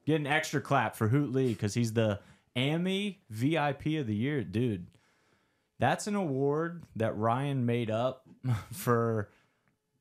Get an extra clap for Hoot Lee because he's the AMI VIP of the year. Dude, that's an award that Ryan made up for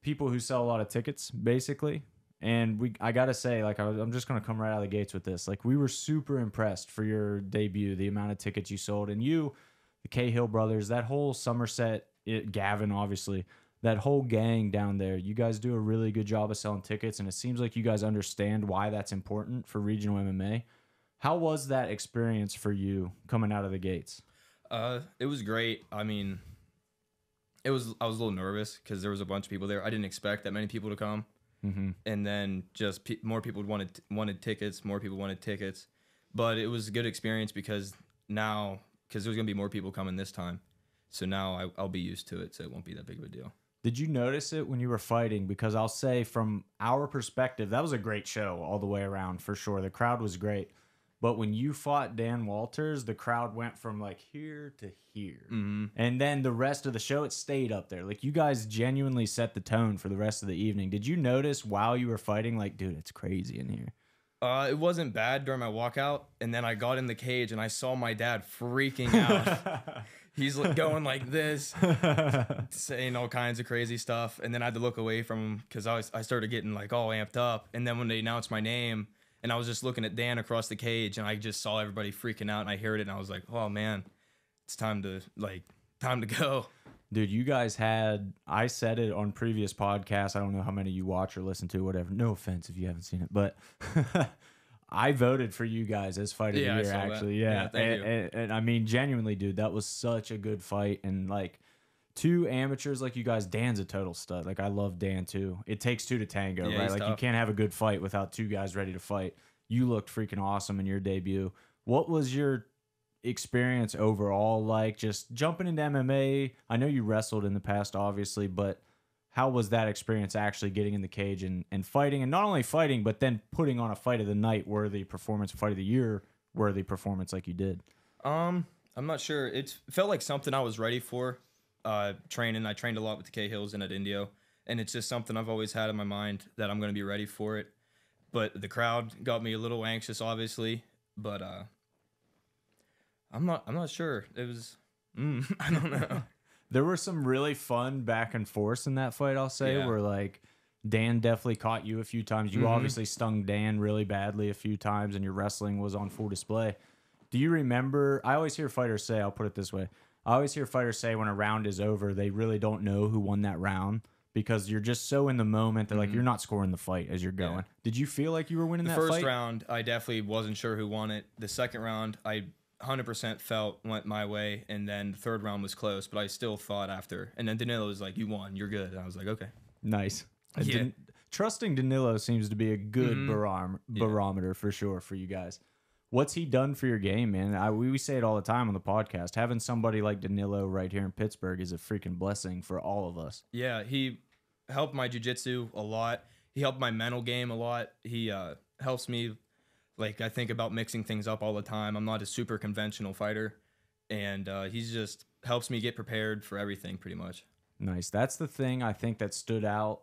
people who sell a lot of tickets, basically. And I got to say, like, I'm just going to come right out of the gates with this. Like, we were super impressed for your debut, the amount of tickets you sold. And you, the Cahill brothers, that whole Somerset, Gavin, obviously, that whole gang down there, you guys do a really good job of selling tickets. And it seems like you guys understand why that's important for regional MMA. How was that experience for you coming out of the gates? It was great. I mean, I was a little nervous because there was a bunch of people there. I didn't expect that many people to come. And then just more people wanted tickets. More people wanted tickets. But it was a good experience because there's going to be more people coming this time. So now I'll be used to it, so it won't be that big of a deal. Did you notice it when you were fighting? Because I'll say from our perspective, that was a great show all the way around for sure. The crowd was great. But when you fought Dan Walters, the crowd went from like here to here. And then the rest of the show, it stayed up there. Like you guys genuinely set the tone for the rest of the evening. Did you notice while you were fighting, like, dude, it's crazy in here? It wasn't bad during my walkout. And then I got in the cage and I saw my dad freaking out. He's going like this, saying all kinds of crazy stuff. And then I had to look away from him because I started getting like all amped up. And then when they announced my name, and I was just looking at Dan across the cage, and I just saw everybody freaking out, and I heard it, and I was like, "Oh man, it's time to go." Dude, you guys had, I said it on previous podcasts. I don't know how many you watch or listen to, whatever. No offense if you haven't seen it, but I voted for you guys as fight of the year, actually. Yeah, thank you. And I mean, genuinely, dude, that was such a good fight, and like two amateurs like you guys. Dan's a total stud. Like I love Dan too. It takes two to tango, right? Like tough. You can't have a good fight without two guys ready to fight. You looked freaking awesome in your debut. What was your experience overall like? Just jumping into MMA. I know you wrestled in the past, obviously, but how was that experience actually getting in the cage and fighting, and not only fighting, but then putting on a fight of the night worthy performance, fight of the year worthy performance like you did? I'm not sure. It felt like something I was ready for. Training. I trained a lot with the Cahills and at Indio, and it's just something I've always had in my mind that I'm going to be ready for it. But the crowd got me a little anxious, obviously. But I'm not sure. It was I don't know. There were some really fun back and forths in that fight, I'll say, where like Dan definitely caught you a few times. You obviously stung Dan really badly a few times, and your wrestling was on full display. Do you remember? I always hear fighters say, I'll put it this way. I always hear fighters say when a round is over, they really don't know who won that round because you're just so in the moment that like you're not scoring the fight as you're going. Did you feel like you were winning that fight? The first round, I definitely wasn't sure who won it. The second round, I 100% felt went my way, and then the third round was close, but I still thought after. And then Danilo was like, "You won, you're good." And I was like, "Okay, nice." Trusting Danilo seems to be a good barometer for sure for you guys. What's he done for your game, man? We say it all the time on the podcast. Having somebody like Danilo right here in Pittsburgh is a freaking blessing for all of us. Yeah, he helped my jiu-jitsu a lot. He helped my mental game a lot. He helps me, like, I think about mixing things up all the time. I'm not a super conventional fighter, and he's just helps me get prepared for everything pretty much. Nice. That's the thing I think that stood out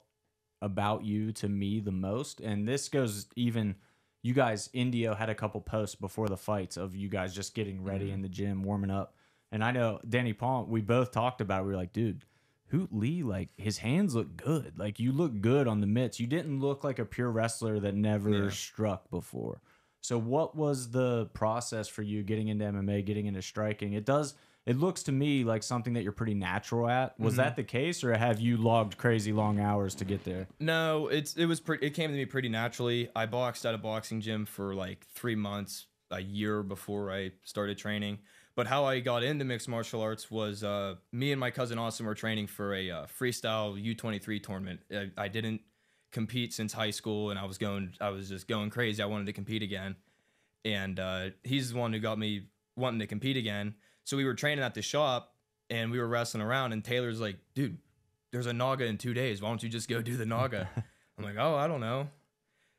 about you to me the most, and this goes even... You guys, Indio had a couple posts before the fights of you guys just getting ready in the gym, warming up. And I know Danny Palm, we both talked about it. We were like, dude, Hoot Lee, like his hands look good. Like you look good on the mitts. You didn't look like a pure wrestler that never struck before. So what was the process for you getting into MMA, getting into striking? It looks to me like something that you're pretty natural at. Was that the case, or have you logged crazy long hours to get there? No, it came to me pretty naturally. I boxed at a boxing gym for like 3 months, a year before I started training. But how I got into mixed martial arts was me and my cousin Austin were training for a freestyle U23 tournament. I didn't compete since high school, and I was just going crazy. I wanted to compete again, and he's the one who got me wanting to compete again. So we were training at the shop, and we were wrestling around, and Taylor's like, dude, there's a Naga in 2 days. Why don't you just go do the Naga? I'm like, oh, I don't know.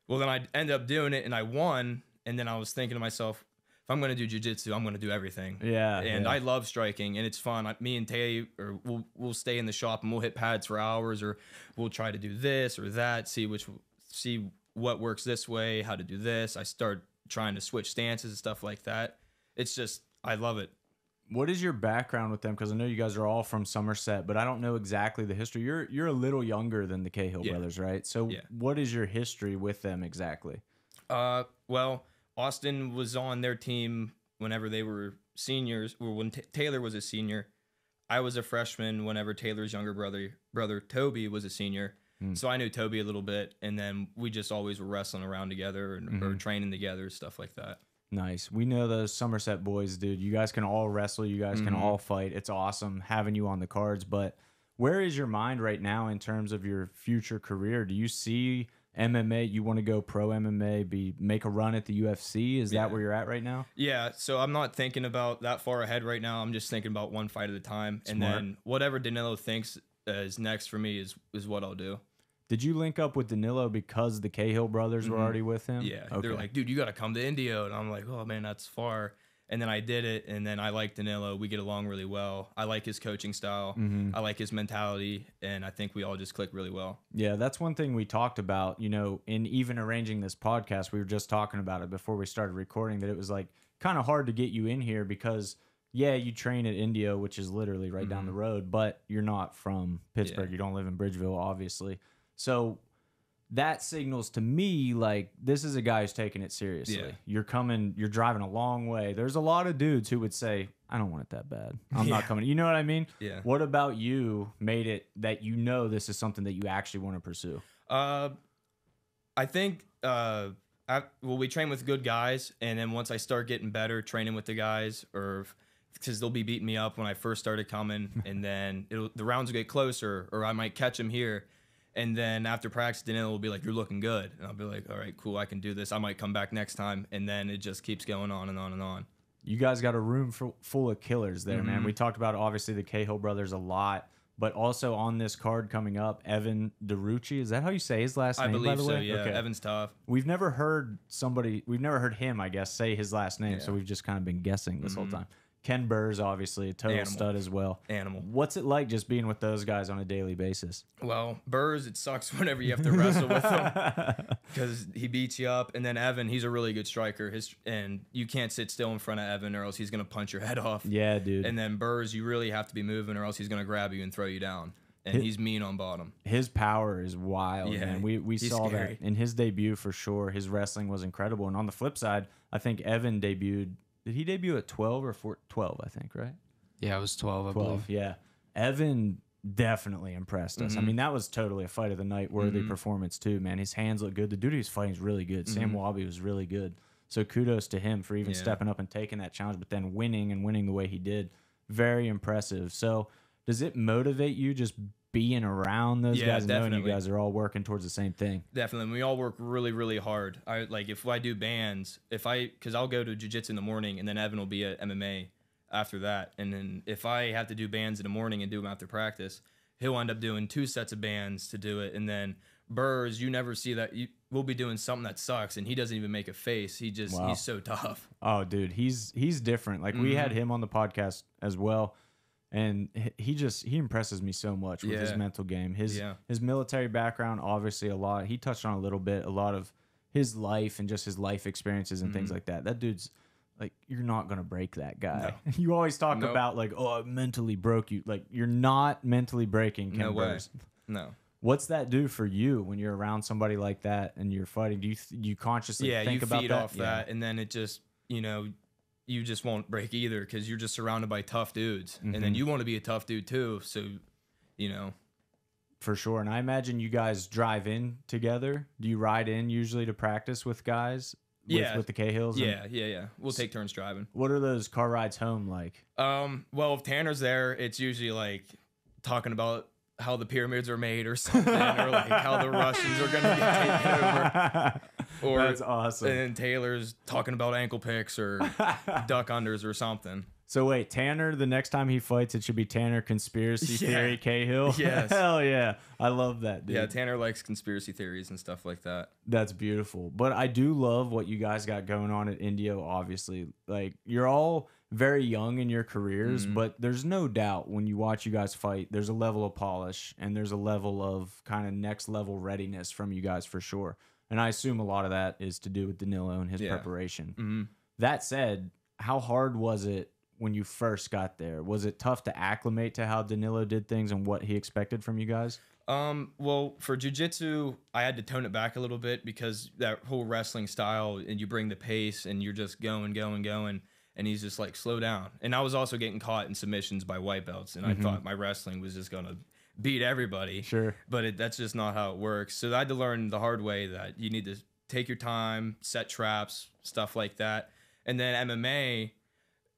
Well, then I ended up doing it, and I won, and then I was thinking to myself, if I'm going to do jiu-jitsu, I'm going to do everything. Yeah. And I love striking, and it's fun. Me and Tay, we'll stay in the shop, and we'll hit pads for hours, or we'll try to do this or that, see what works this way, how to do this. I start trying to switch stances and stuff like that. It's just, I love it. What is your background with them? Because I know you guys are all from Somerset, but I don't know exactly the history. You're a little younger than the Cahill brothers, right? So what is your history with them exactly? Well, Austin was on their team whenever they were seniors, or when Taylor was a senior. I was a freshman whenever Taylor's younger brother Toby was a senior. So I knew Toby a little bit, and then we just always were wrestling around together and or training together, stuff like that. Nice. We know those Somerset boys, dude. You guys can all wrestle. You guys can all fight. It's awesome having you on the cards. But where is your mind right now in terms of your future career? Do you see MMA? You want to go pro MMA, make a run at the UFC? Is that where you're at right now? Yeah. So I'm not thinking about that far ahead right now. I'm just thinking about one fight at a time. Smart. And then whatever Danilo thinks is next for me is what I'll do. Did you link up with Danilo because the Cahill brothers were already with him? Yeah. Okay. They're like, dude, you got to come to Indio. And I'm like, oh, man, that's far. And then I did it. And then I like Danilo. We get along really well. I like his coaching style. I like his mentality. And I think we all just click really well. Yeah, that's one thing we talked about, you know, in even arranging this podcast. We were just talking about it before we started recording, that it was like kind of hard to get you in here because, yeah, you train at Indio, which is literally right down the road, but you're not from Pittsburgh. Yeah. You don't live in Bridgeville, obviously. So that signals to me like this is a guy who's taking it seriously. Yeah. You're driving a long way. There's a lot of dudes who would say, I don't want it that bad. I'm not coming. You know what I mean? Yeah. What about you made it that you know this is something that you actually want to pursue? I think we train with good guys, and then once I start getting better training with the guys, or because they'll be beating me up when I first started coming, and then the rounds will get closer, or I might catch them here. And then after practice, Danilo will be like, you're looking good. And I'll be like, all right, cool, I can do this. I might come back next time. And then it just keeps going on and on and on. You guys got a room full of killers there, man. We talked about, obviously, the Cahill brothers a lot. But also on this card coming up, Evan DeRucci. Is that how you say his last name, I believe by the so, way? yeah. Okay. Evan's tough. We've never heard him, I guess, say his last name. So we've just kind of been guessing this whole time. Ken Burr's obviously a total stud as well. Animal. What's it like just being with those guys on a daily basis? Well, Burr's, it sucks whenever you have to wrestle with him because he beats you up. And then Evan, he's a really good striker. And you can't sit still in front of Evan or else he's going to punch your head off. Yeah, dude. And then Burr's, you really have to be moving or else he's going to grab you and throw you down. And he's mean on bottom. His power is wild, Yeah, man. We saw scary. that in his debut for sure. His wrestling was incredible. And on the flip side, I think Evan debuted. Did he debut at 12 or 12, I think, right? Yeah, it was 12, I 12, believe. yeah. Evan definitely impressed us. I mean, that was totally a fight of the night worthy performance too, man. His hands look good. The dude he was fighting is really good. Sam Wabi was really good. So kudos to him for even stepping up and taking that challenge, but then winning the way he did. Very impressive. So does it motivate you just being around those guys and knowing you guys are all working towards the same thing? Definitely. We all work really, really hard. If I do bands, because I'll go to jiu-jitsu in the morning and then Evan will be at MMA after that. And then if I have to do bands in the morning and do them after practice, he'll end up doing 2 sets of bands to do it. And then Burrs, you never see that. We'll be doing something that sucks and he doesn't even make a face. He's so tough. Oh, dude, he's different. Like we had him on the podcast as well. And he impresses me so much with his mental game. His military background, obviously a lot. He touched on a lot of his life and just his life experiences and things like that. That dude's like, you're not going to break that guy. No. You always talk about like, oh, I mentally broke you. Like, you're not mentally breaking Ken Burrs. No. What's that do for you when you're around somebody like that and you're fighting? Do you consciously think about that? Yeah, you feed off that, and then it just, you just won't break either because you're just surrounded by tough dudes. And then you want to be a tough dude too. So, For sure. And I imagine you guys drive in together. Do you ride in usually to practice with guys? With the Cahills? Yeah. We'll take turns driving. What are those car rides home like? Well, if Tanner's there, it's usually like talking about how the pyramids are made or something, or like how the Russians are going to get taken over. Or, that's awesome. And Taylor's talking about ankle picks or duck unders or something. So wait, Tanner, the next time he fights, it should be Tanner Conspiracy Theory Cahill? Yes. Hell yeah. I love that, dude. Yeah, Tanner likes conspiracy theories and stuff like that. That's beautiful. But I do love what you guys got going on at Indio, obviously. Like, you're all very young in your careers, but there's no doubt when you watch you guys fight, there's a level of polish and there's a level of kind of next level readiness from you guys for sure. And I assume a lot of that is to do with Danilo and his preparation. Mm-hmm. That said, how hard was it when you first got there? Was it tough to acclimate to how Danilo did things and what he expected from you guys? Well, for jiu-jitsu, I had to tone it back a little bit because that whole wrestling style, and you bring the pace and you're just going, and he's just like, slow down. And I was also getting caught in submissions by white belts, and I thought my wrestling was just gonna beat everybody. Sure. But that's just not how it works. So I had to learn the hard way that you need to take your time, set traps, stuff like that. And then MMA,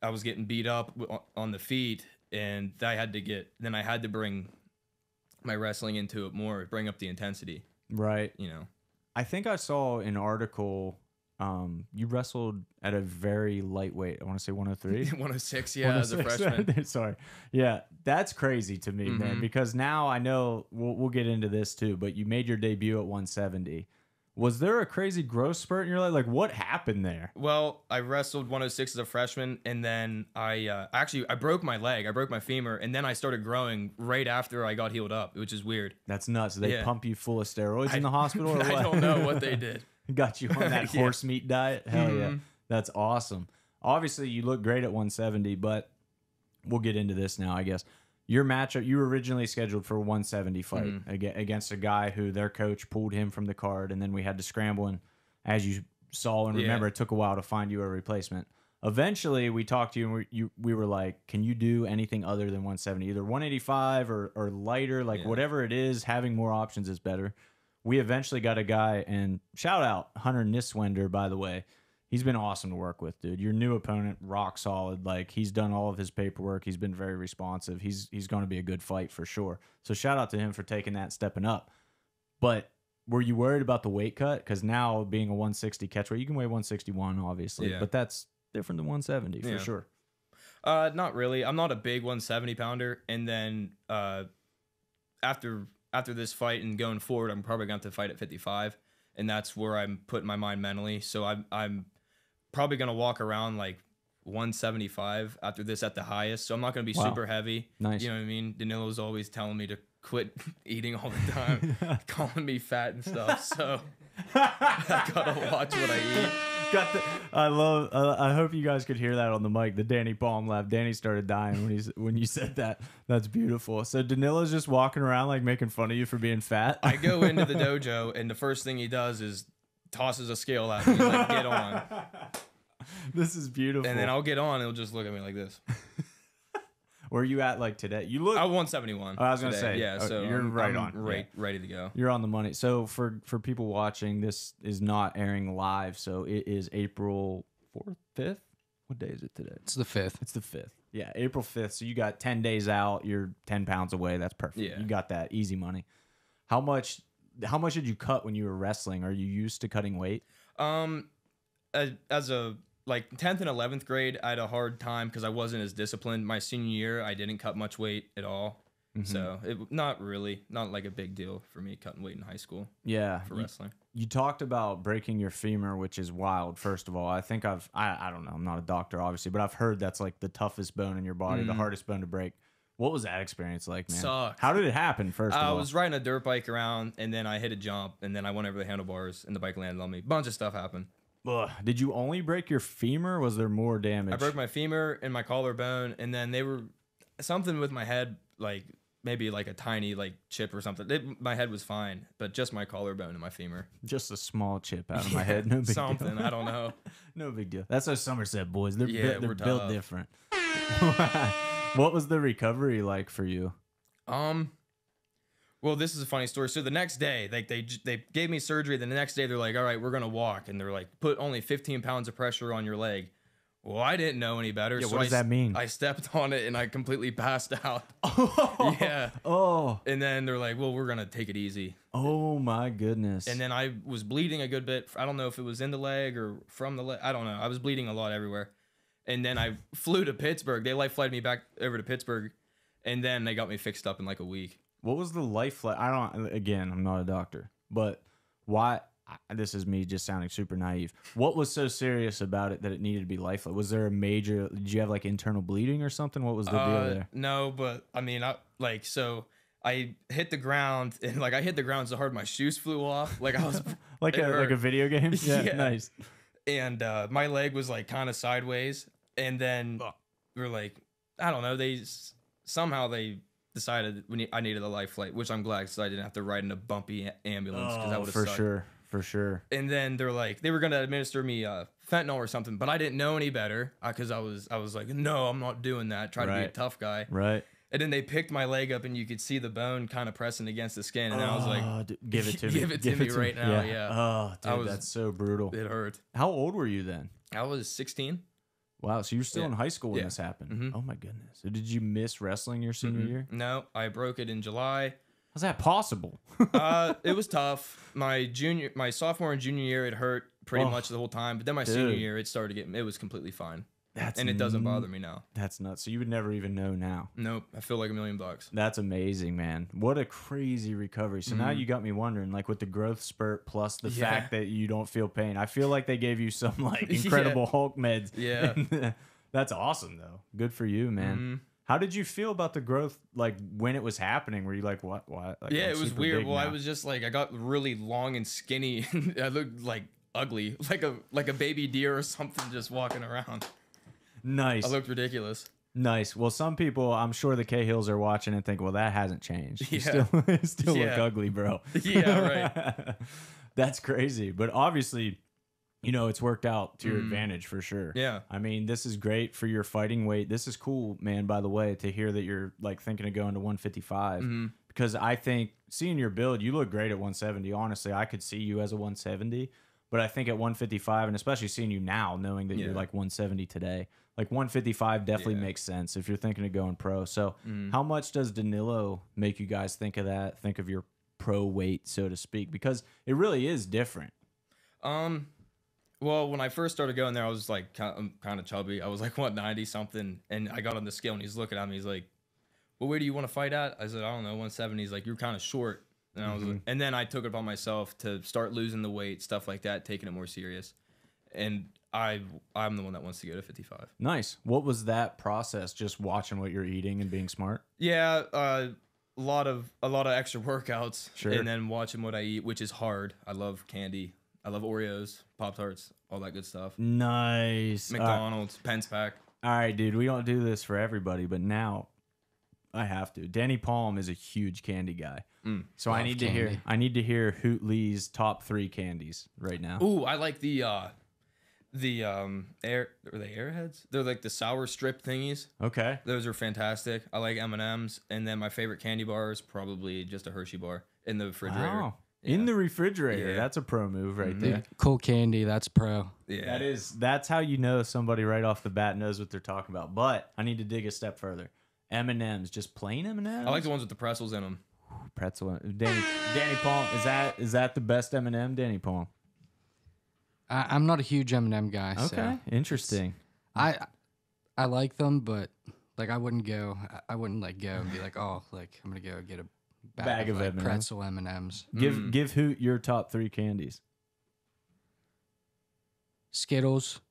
I was getting beat up on the feet, and I had to bring my wrestling into it more, bring up the intensity. Right. You know, I think I saw an article. You wrestled at a very lightweight. I want to say 103. 106, yeah, as a freshman. Sorry. Yeah, that's crazy to me, man, because now I know we'll get into this too, but you made your debut at 170. Was there a crazy growth spurt in your life? Like, what happened there? Well, I wrestled 106 as a freshman, and then I broke my leg. I broke my femur, and then I started growing right after I got healed up, which is weird. That's nuts. They pump you full of steroids in the hospital, or what? I don't know what they did. Got you on that horse meat diet? Hell yeah. That's awesome. Obviously, you look great at 170, but we'll get into this now, I guess. Your matchup, you were originally scheduled for a 170 fight against a guy who their coach pulled him from the card, and then we had to scramble, and as you saw and remember, it took a while to find you a replacement. Eventually, we talked to you, and we were like, can you do anything other than 170? Either 185 or lighter, like whatever it is, having more options is better. We eventually got a guy, and shout out Hunter Niswender, by the way. He's been awesome to work with, dude. Your new opponent, rock solid. Like, he's done all of his paperwork. He's been very responsive. He's going to be a good fight for sure. So shout out to him for taking that and stepping up. But were you worried about the weight cut? Because now being a 160 catchweight, you can weigh 161, obviously. But that's different than 170 for sure. Not really. I'm not a big 170 pounder. And then after this fight and going forward, I'm probably going to have to fight at 55. And that's where I'm putting my mind mentally. So I'm probably going to walk around like 175 after this at the highest. So I'm not going to be super heavy. Nice. You know what I mean? Danilo's always telling me to quit eating all the time, calling me fat and stuff. So I got to watch what I eat. I hope you guys could hear that on the mic. The Danny Palm laugh. Danny started dying when you said that. That's beautiful. So Danilo's just walking around like making fun of you for being fat. I go into the dojo, and the first thing he does is tosses a scale at me. He's like, get on. This is beautiful. And then I'll get on, and he'll just look at me like this. Where are you at like today? You look. I 171. I was gonna say, yeah. So you're I'm on, ready to go. You're on the money. So for people watching, this is not airing live. So it is April 4th, 5th. What day is it today? It's the 5th. It's the 5th. Yeah, April 5th. So you got 10 days out. You're 10 pounds away. That's perfect. Yeah. You got that easy money. How much did you cut when you were wrestling? Are you used to cutting weight? As a like 10th and 11th grade, I had a hard time because I wasn't as disciplined. My senior year, I didn't cut much weight at all. So not like a big deal for me cutting weight in high school. Yeah, for wrestling. You talked about breaking your femur, which is wild. First of all, I think I don't know. I'm not a doctor, obviously, but I've heard that's like the toughest bone in your body, the hardest bone to break. What was that experience like, man? Sucked. How did it happen? First of all, I was riding a dirt bike around, and then I hit a jump, and then I went over the handlebars, and the bike landed on me. Bunch of stuff happened. Ugh. Did you only break your femur? Or was there more damage? I broke my femur and my collarbone, and then they were something with my head, like maybe like a tiny like chip or something. My head was fine, but just my collarbone and my femur. Just a small chip out of my head. No big something. deal. I don't know. No big deal. That's those Somerset boys. They're we're built different. What was the recovery like for you? Well, this is a funny story. So the next day, like they gave me surgery. Then the next day, they're like, "All right, we're gonna walk," and they're like, "Put only 15 pounds of pressure on your leg." Well, I didn't know any better. Yeah, so what does that mean? I stepped on it and I completely passed out. Oh, yeah. Oh. And then they're like, "Well, we're gonna take it easy." Oh my goodness. And then I was bleeding a good bit. I don't know if it was in the leg or from the leg. I don't know. I was bleeding a lot everywhere. And then I flew to Pittsburgh. They life flighted me back over to Pittsburgh, and then they got me fixed up in like a week. What was the life flight? Again, I'm not a doctor, but why? This is me just sounding super naive. What was so serious about it that it needed to be life flight? Was there a major? Did you have like internal bleeding or something? What was the deal there? No, but I mean, so I hit the ground, and like I hit the ground so hard my shoes flew off. Like I was like a video game. Yeah, Yeah. nice. And my leg was like kind of sideways, and then we are like, I don't know, somehow they decided I needed a life flight, which I'm glad because I didn't have to ride in a bumpy ambulance because that would have for sucked. sure. For sure. And then they're like, they were gonna administer me fentanyl or something, but I didn't know any better because I was like, no, I'm not doing that. Try to be a tough guy. Right. And then they picked my leg up, and you could see the bone kind of pressing against the skin, and I was like, give it to me. Give it to me right now. Yeah. Oh, dude, that's so brutal. It hurt. How old were you then? I was 16. Wow, so you were still in high school when this happened. Oh my goodness. So did you miss wrestling your senior year? No, I broke it in July. How's that possible? It was tough. My sophomore and junior year, it hurt pretty much the whole time. But then my senior year, it was completely fine. And it doesn't bother me now. That's nuts. So you would never even know now. Nope. I feel like $1 million. That's amazing, man. What a crazy recovery. So now you got me wondering, like with the growth spurt plus the fact that you don't feel pain. I feel like they gave you some like incredible Hulk meds. Yeah. That's awesome though. Good for you, man. How did you feel about the growth, like when it was happening? Were you like, what? Like, yeah, it was weird. Well, I was just like, I got really long and skinny. I looked like ugly, like a baby deer or something just walking around. Nice. I looked ridiculous. Nice. Well, some people, I'm sure the Cahills are watching and think, well, that hasn't changed. You still look ugly, bro. Yeah, right. That's crazy. But obviously, you know, it's worked out to your advantage for sure. Yeah. I mean, this is great for your fighting weight. This is cool, man, by the way, to hear that you're like thinking of going to 155. Because I think seeing your build, you look great at 170. Honestly, I could see you as a 170. But I think at 155, and especially seeing you now, knowing that you're like 170 today, like 155 definitely makes sense if you're thinking of going pro. So how much does Danilo make you guys think of that, think of your pro weight, so to speak? Because it really is different. Well, when I first started going there, I was like kind of chubby. I was like 190 something, and I got on the scale, and he's looking at me. He's like, well, where do you want to fight at? I said, I don't know, 170. He's like, you're kind of short. And I was like, and then I took it upon myself to start losing the weight, stuff like that, taking it more serious. And I'm the one that wants to go to 55. Nice. What was that process? Just watching what you're eating and being smart? Yeah, a lot of extra workouts, Sure. and then watching what I eat, which is hard. I love candy. I love Oreos, Pop-Tarts, all that good stuff. Nice. McDonald's, Pence Pack. All right, dude. We don't do this for everybody, but now I have to. Danny Palm is a huge candy guy. So I need to hear Hoot Lee's top 3 candies right now. Ooh, I like the are they Airheads? They're like the sour strip thingies. Okay. Those are fantastic. I like M&Ms, and then my favorite candy bar is probably just a Hershey bar in the refrigerator. Wow. In the refrigerator. Yeah. That's a pro move right there. Cool candy, that's pro. Yeah. That's how you know somebody right off the bat knows what they're talking about. But I need to dig a step further. M&Ms, just plain M&Ms? I like the ones with the pretzels in them. Pretzel. Danny Palm, is that the best M&M, Danny Palm? I'm not a huge M&M guy. Okay, so interesting. I like them, but like I wouldn't like go and be like, oh, like I'm gonna go get a bag of like M&Ms. pretzel M&Ms. Give Hoot your top 3 candies. Skittles,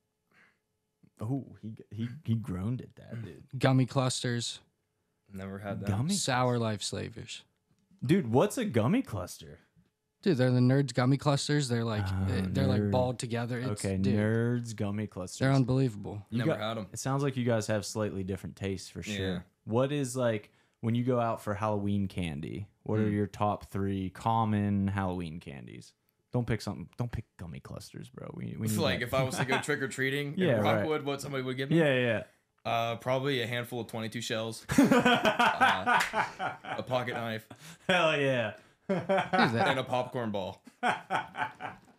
Oh, he groaned at that, dude. gummy clusters, Never had that. Gummy, sour life slavers. dude. What's a gummy cluster? Dude, they're the Nerds gummy clusters. They're like they're like nerd. balled together. It's, Okay, dude, Nerds gummy clusters. they're unbelievable. Never had them. It sounds like you guys have slightly different tastes for sure. Yeah. What is like when you go out for Halloween candy? What are your top 3 common Halloween candies? Don't pick gummy clusters, bro. We It's need like that. if I was to go trick or treating Yeah, in right. Rockwood, what somebody would give me? Yeah. Probably a handful of 22 shells, a pocket knife, Hell yeah. and a popcorn ball.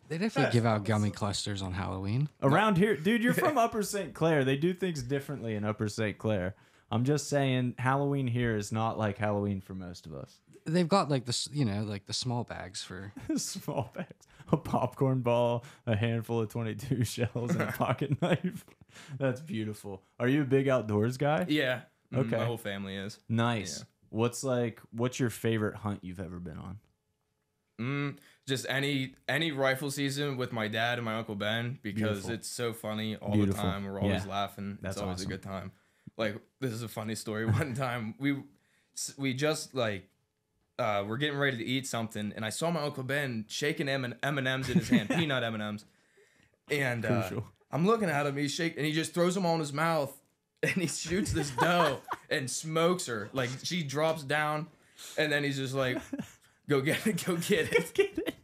They definitely give out gummy clusters on Halloween. Around here, dude, you're from Upper St. Clair. They do things differently in Upper St. Clair. I'm just saying Halloween here is not like Halloween for most of us. They've got like this, like the small bags for. Small bags. A popcorn ball, a handful of 22 shells, and a pocket knife. That's beautiful. Are you a big outdoors guy? Yeah. Okay. My whole family is. Nice. Yeah. What's your favorite hunt you've ever been on? Just any rifle season with my dad and my Uncle Ben because Beautiful. it's so funny all Beautiful. the time. We're always Yeah. laughing. That's It's always awesome. a good time. Like, this is a funny story. One time we just like we're getting ready to eat something, and I saw my Uncle Ben shaking M&Ms in his hand, peanut M&Ms. And I'm looking at him, he's shaking, and he just throws them all in his mouth, and he shoots this doe and smokes her. Like, she drops down, and then he's just like, go get it, go get it.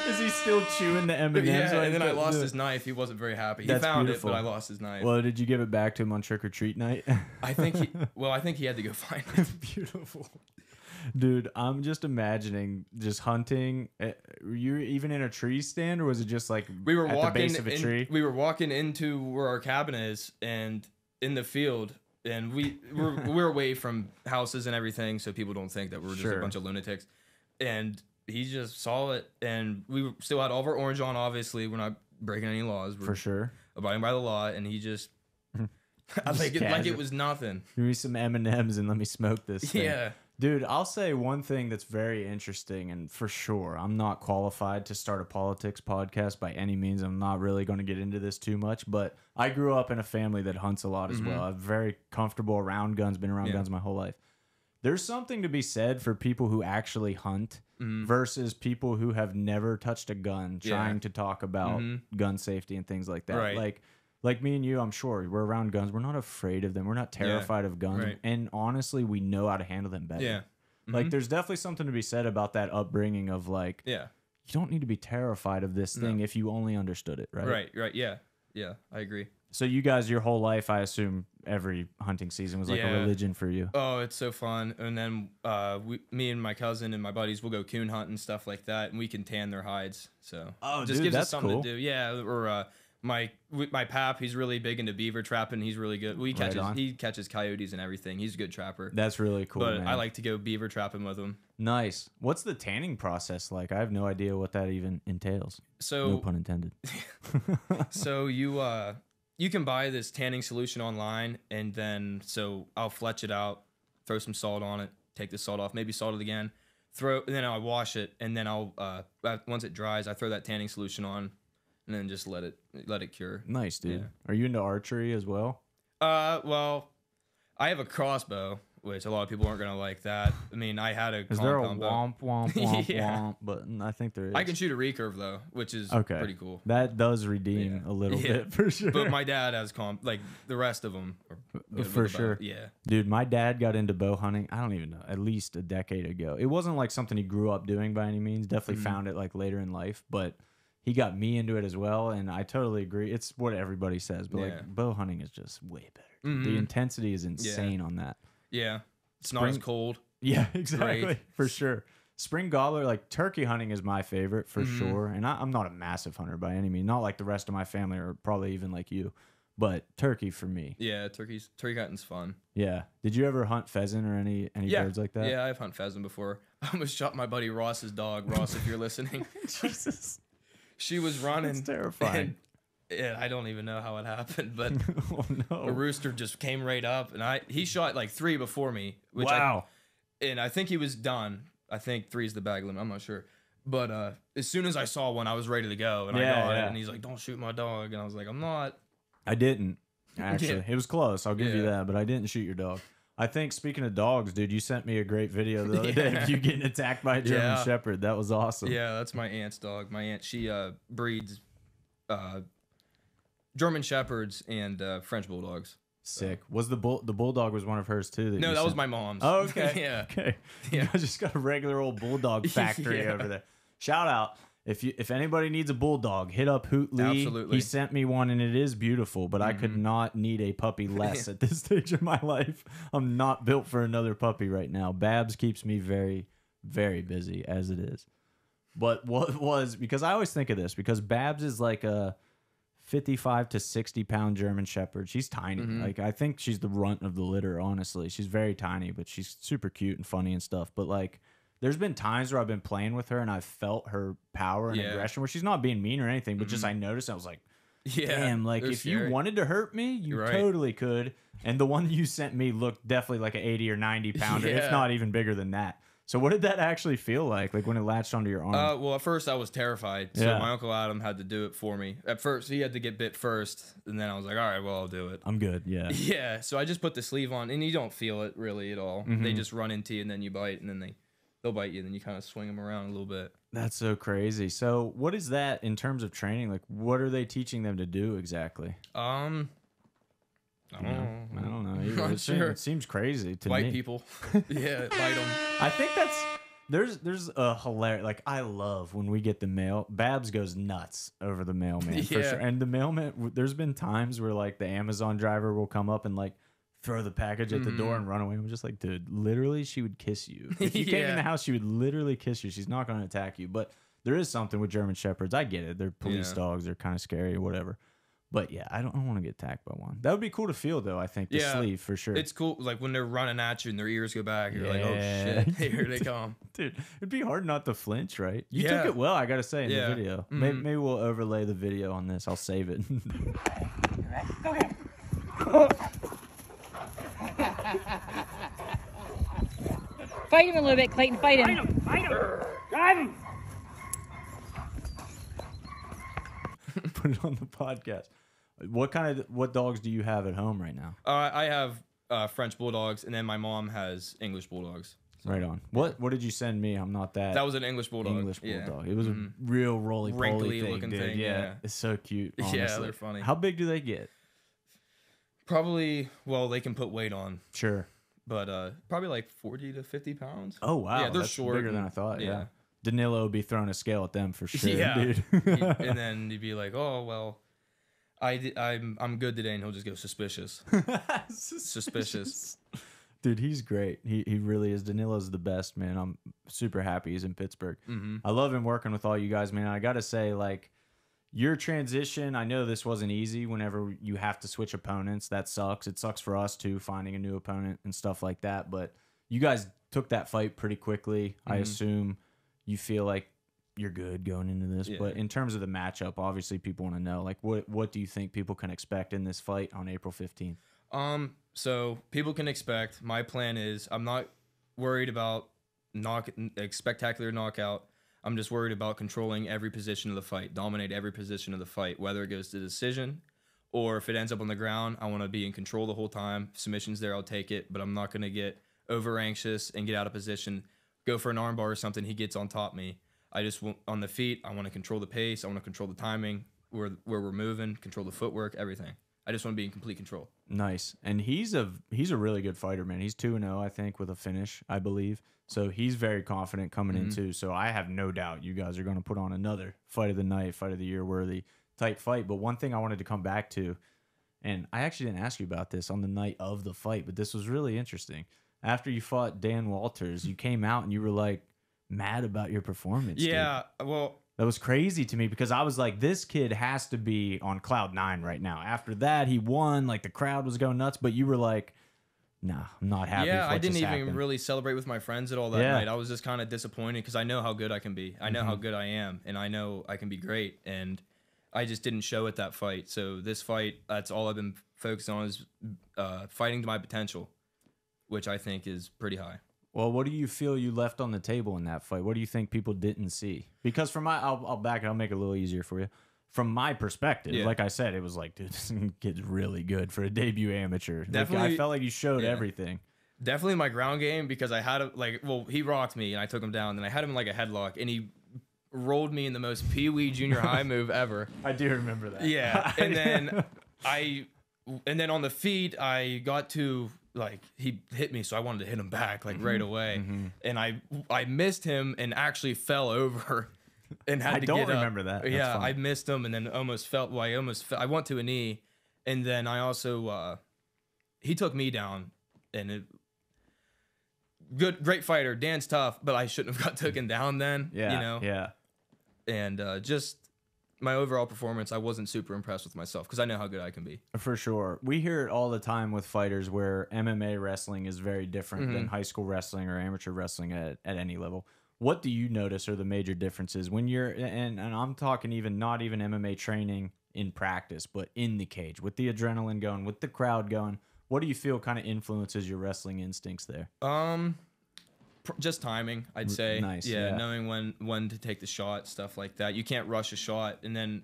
Is he still chewing the M&Ms? Yeah, and then I lost his knife. He wasn't very happy. He found beautiful. It, but I lost his knife. Well, did you give it back to him on trick or treat night? I think he had to go find it. Beautiful. Dude, I'm just imagining just hunting. Were you even in a tree stand, or was it just like we were at walking the base of a tree? We were walking into where our cabin is, and in the field, and we're away from houses and everything, so people don't think that we're just a bunch of lunatics. And he just saw it, and we still had all of our orange on. Obviously, we're not breaking any laws. We're for sure abiding by the law, and he just like it was nothing. Give me some M&Ms and let me smoke this thing. Yeah. Dude, I'll say one thing that's very interesting, and for sure, I'm not qualified to start a politics podcast by any means. I'm not really going to get into this too much, but I grew up in a family that hunts a lot as well. I'm very comfortable around guns, been around guns my whole life. There's something to be said for people who actually hunt versus people who have never touched a gun trying to talk about gun safety and things like that. Right. Like me and you, I'm sure we're around guns. We're not afraid of them. We're not terrified of guns. Right. And honestly, we know how to handle them better. Yeah. Like, there's definitely something to be said about that upbringing of like, you don't need to be terrified of this thing if you only understood it, right? Right. Yeah. Yeah, I agree. So you guys, your whole life, I assume every hunting season was like a religion for you. Oh, it's so fun. And then me and my cousin and my buddies will go coon hunt and stuff like that, and we can tan their hides. So just gives us something to do. Yeah, or my pap, he's really big into beaver trapping. He's really good. He catches coyotes and everything. He's a good trapper. That's really cool. But man. I like to go beaver trapping with him. Nice. What's the tanning process like? I have no idea what that even entails. So no pun intended. So you can buy this tanning solution online, and then I'll fletch it out, throw some salt on it, take the salt off, maybe salt it again, and then I'll wash it, and then I'll once it dries, I throw that tanning solution on, and then just let it cure. Nice, dude. Yeah. Are you into archery as well? Well, I have a crossbow, which a lot of people aren't gonna like that. I mean, I had a compound bow. Womp womp button? I think there is. I can shoot a recurve though, which is pretty cool. That does redeem a little bit for sure. But my dad has like the rest of them are for sure. Yeah, dude, my dad got into bow hunting. I don't even know, at least a decade ago. It wasn't like something he grew up doing by any means. Definitely found it like later in life, but he got me into it as well, and I totally agree. It's what everybody says, but like bow hunting is just way better. The intensity is insane on that. Yeah. It's not as cold. Yeah, exactly. For sure. Spring gobbler, like turkey hunting is my favorite for sure. And I'm not a massive hunter by any means. Not like the rest of my family or probably even like you. But turkey for me. Yeah, turkey hunting's fun. Yeah. Did you ever hunt pheasant or any birds like that? Yeah, I've hunted pheasant before. I almost shot my buddy Ross's dog. Ross, if you're listening. Jesus. She was running. That's terrifying. Yeah, I don't even know how it happened, but oh, no. a rooster just came right up, and he shot like 3 before me. Which wow. And I think he was done. I think 3 is the bag limit. I'm not sure. But as soon as I saw one, I was ready to go, and I got it. And he's like, "Don't shoot my dog," and I was like, "I'm not." I didn't actually. It was close. I'll give you that, but I didn't shoot your dog. I think speaking of dogs, dude, you sent me a great video the other day of you getting attacked by a German Shepherd. That was awesome. Yeah, that's my aunt's dog. My aunt, she breeds German Shepherds and French Bulldogs. Sick. Was the bulldog was one of hers too? No, that was my mom's. Oh, okay. Yeah. Okay. You guys just got a regular old bulldog factory over there. Shout out. If anybody needs a bulldog, hit up Hoot Lee. Absolutely. He sent me one and it is beautiful, but I could not need a puppy less at this stage of my life. I'm not built for another puppy right now. Babs keeps me very, very busy as it is. But what was, because I always think of this, because Babs is like a 55 to 60 pound German Shepherd. She's tiny. Like, I think she's the runt of the litter, honestly. She's very tiny, but she's super cute and funny and stuff. But like, there's been times where I've been playing with her and I've felt her power and aggression, where she's not being mean or anything, but just I noticed, I was like, damn, like if you wanted to hurt me, you totally could. And the one that you sent me looked definitely like an 80 or 90 pounder, if not even bigger than that. So what did that actually feel like when it latched onto your arm? Well, at first I was terrified. So my Uncle Adam had to do it for me. At first, he had to get bit first, and then I was like, all right, well, I'll do it. I'm good, yeah. Yeah, so I just put the sleeve on, and you don't feel it really at all. They just run into you, and then you bite, and then they they'll bite you, and then you kind of swing them around a little bit. That's so crazy. So what is that in terms of training? Like, what are they teaching them to do exactly? I don't know. I don't know. Either. Not sure. It seems crazy to Bite me. people. Yeah, bite them. I think that's there's a hilarious, like, I love when we get the mail. Babs goes nuts over the mailman for Yeah. sure. And the mailman, there's been times where like the Amazon driver will come up and like throw the package at the door and run away. I'm just like, dude, literally she would kiss you. If you came in the Yeah. house, she would literally kiss you. She's not going to attack you. But there is something with German Shepherds. I get it. They're police Yeah. dogs. They're kind of scary or whatever. But yeah, I don't want to get attacked by one. That would be cool to feel though, I think, the Yeah. sleeve for sure. It's cool, like when they're running at you and their ears go back. You're like, oh Yeah. shit, here they come. Dude, it'd be hard not to flinch, right? You Yeah. took it well, I gotta say, in Yeah. the video. Mhm. Maybe we'll overlay the video on this. I'll save it. Go ahead. Fight him a little bit, Clayton. Fight him. Fight him. Drive him. Put it on the podcast. What dogs do you have at home right now? I have French bulldogs, and then my mom has English bulldogs. Right on. What did you send me? I'm not that. That was an English bulldog. English Yeah. bulldog. It was a real roly poly Wrinkly thing, looking dude. thing, yeah. It's so cute. Yeah, Honestly. they're funny. How big do they get? Probably, well, they can put weight on, Sure. but probably like 40 to 50 pounds. Oh wow, Yeah, they're that's short bigger than and- I thought. Yeah. yeah. Danilo would be throwing a scale at them for sure, Yeah. dude. And then you'd be like, oh, well, I'm good today, and he'll just go suspicious. Suspicious. Dude, he's great. He really is. Danilo's the best, man. I'm super happy he's in Pittsburgh. I love him working with all you guys, man. I got to say, like, your transition, I know this wasn't easy whenever you have to switch opponents. That sucks. It sucks for us, too, finding a new opponent and stuff like that. But you guys took that fight pretty quickly. I assume you feel like you're good going into this. Yeah. But in terms of the matchup, obviously people want to know, like, what do you think people can expect in this fight on April 15th? So people can expect, my plan is, I'm not worried about spectacular knockout. I'm just worried about controlling every position of the fight, dominate every position of the fight, whether it goes to decision or if it ends up on the ground. I want to be in control the whole time. Submission's there, I'll take it, but I'm not going to get over anxious and get out of position, go for an armbar or something, he gets on top of me. I just want, on the feet, I want to control the pace, I want to control the timing, where we're moving, control the footwork, everything. I just want to be in complete control. Nice. And he's a really good fighter, man. He's 2-0, I think, with a finish, I believe. So he's very confident coming in too. So I have no doubt you guys are going to put on another fight of the night, fight of the year worthy type fight. But one thing I wanted to come back to, and I actually didn't ask you about this on the night of the fight, but this was really interesting. After you fought Dan Walters, you came out and you were like mad about your performance. Yeah, dude. well, That was crazy to me because I was like, this kid has to be on cloud 9 right now. After that, he won. Like, the crowd was going nuts. But you were like, nah, I'm not happy. yeah, with what I didn't just even happened. really celebrate with my friends at all that Yeah. night. I was just kind of disappointed because I know how good I can be. I know how good I am, and I know I can be great. And I just didn't show at that fight. So this fight, that's all I've been focused on is fighting to my potential, which I think is pretty high. Well, what do you feel you left on the table in that fight? What do you think people didn't see? Because from my, I'll back it. I'll make it a little easier for you. From my perspective, Yeah. like I said, it was like, dude, this kid's really good for a debut amateur. Like, Definitely- I felt like you showed yeah. everything. Definitely my ground game because I had he rocked me and I took him down and I had him in like a headlock and he rolled me in the most Pee-wee junior high move ever. I do remember that. Yeah, and then on the feet I got to like he hit me, so I wanted to hit him back like right away, and I missed him and actually fell over and had I to don't get up. remember that. That's Yeah, fun. I missed him and then almost felt. Well, I went to a knee, and then I also he took me down, and great fighter. Dan's tough, but I shouldn't have got taken down then. Yeah. you know. Yeah. And just my overall performance, I wasn't super impressed with myself because I know how good I can be. For sure. We hear it all the time with fighters where MMA wrestling is very different than high school wrestling or amateur wrestling at any level. What do you notice are the major differences when you're, and I'm talking even not even MMA training in practice, but in the cage with the adrenaline going, with the crowd going? What do you feel kind of influences your wrestling instincts there? Just timing, I'd say. Nice, Yeah, yeah. knowing when to take the shot, stuff like that. You can't rush a shot, and then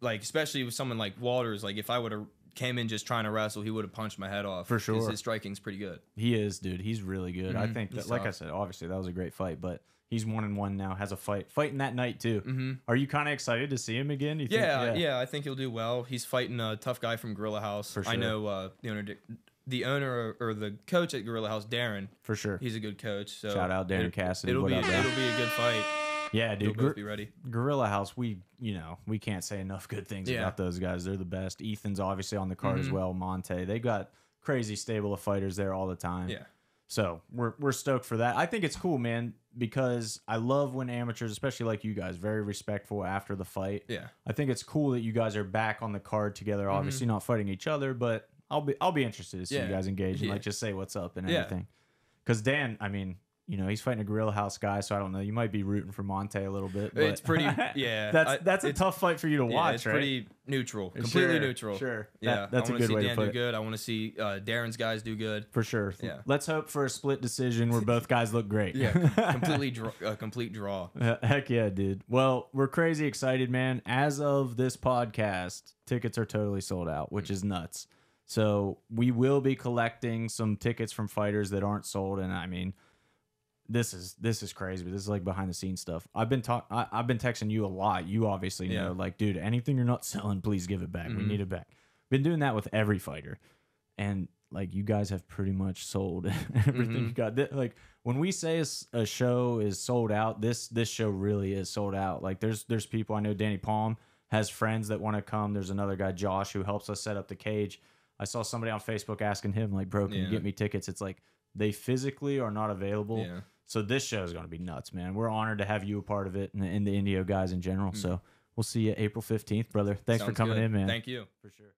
like especially with someone like Walters, like if I would have came in just trying to wrestle, he would have punched my head off. For sure. 'Cause his striking's pretty good. He is, dude. He's really good. I think that, He's like I tough. said, obviously that was a great fight, but he's 1-1 now. Has a fighting that night too. Are you kind of excited to see him again? You think? Yeah, I think he'll do well. He's fighting a tough guy from Gorilla House. For sure. I know the owner or the coach at Gorilla House, Darren. For sure. He's a good coach. So Shout out Darren Cassidy. It'll What be up, man? it'll be a good fight. Yeah, They'll dude. both be ready. Gorilla House, we can't say enough good things Yeah. about those guys. They're the best. Ethan's obviously on the card as well. Monte, they got crazy stable of fighters there all the time. Yeah. So we're stoked for that. I think it's cool, man, because I love when amateurs, especially like you guys, very respectful after the fight. Yeah. I think it's cool that you guys are back on the card together. Obviously not fighting each other, but I'll be interested to see you guys engage and like just say what's up and everything. Because Dan, I mean, he's fighting a Gorilla House guy, so I don't know. You might be rooting for Monte a little bit. But It's pretty, yeah. That's a tough fight for you to watch, it's right? pretty neutral, completely Sure, neutral. sure. Yeah, That's I a wanna good see way to Dan put do it. good. I want to see Darren's guys do good. For sure. Yeah. Let's hope for a split decision where both guys look great. Yeah, complete draw. Heck yeah, dude. Well, we're crazy excited, man. As of this podcast, tickets are totally sold out, which is nuts. So we will be collecting some tickets from fighters that aren't sold, and I mean, this is crazy. But this is like behind the scenes stuff. I've been texting you a lot. You obviously know, like, dude, anything you're not selling, please give it back. We need it back. Been doing that with every fighter, and like you guys have pretty much sold everything you got. Like when we say a show is sold out, this show really is sold out. Like there's people I know. Danny Palm has friends that want to come. There's another guy, Josh, who helps us set up the cage. I saw somebody on Facebook asking him, like, bro, can you get me tickets? It's like they physically are not available. Yeah. So this show is going to be nuts, man. We're honored to have you a part of it and the Indio guys in general. So we'll see you April 15th, brother. Thanks for Sounds coming good. in, man. Thank you. For sure.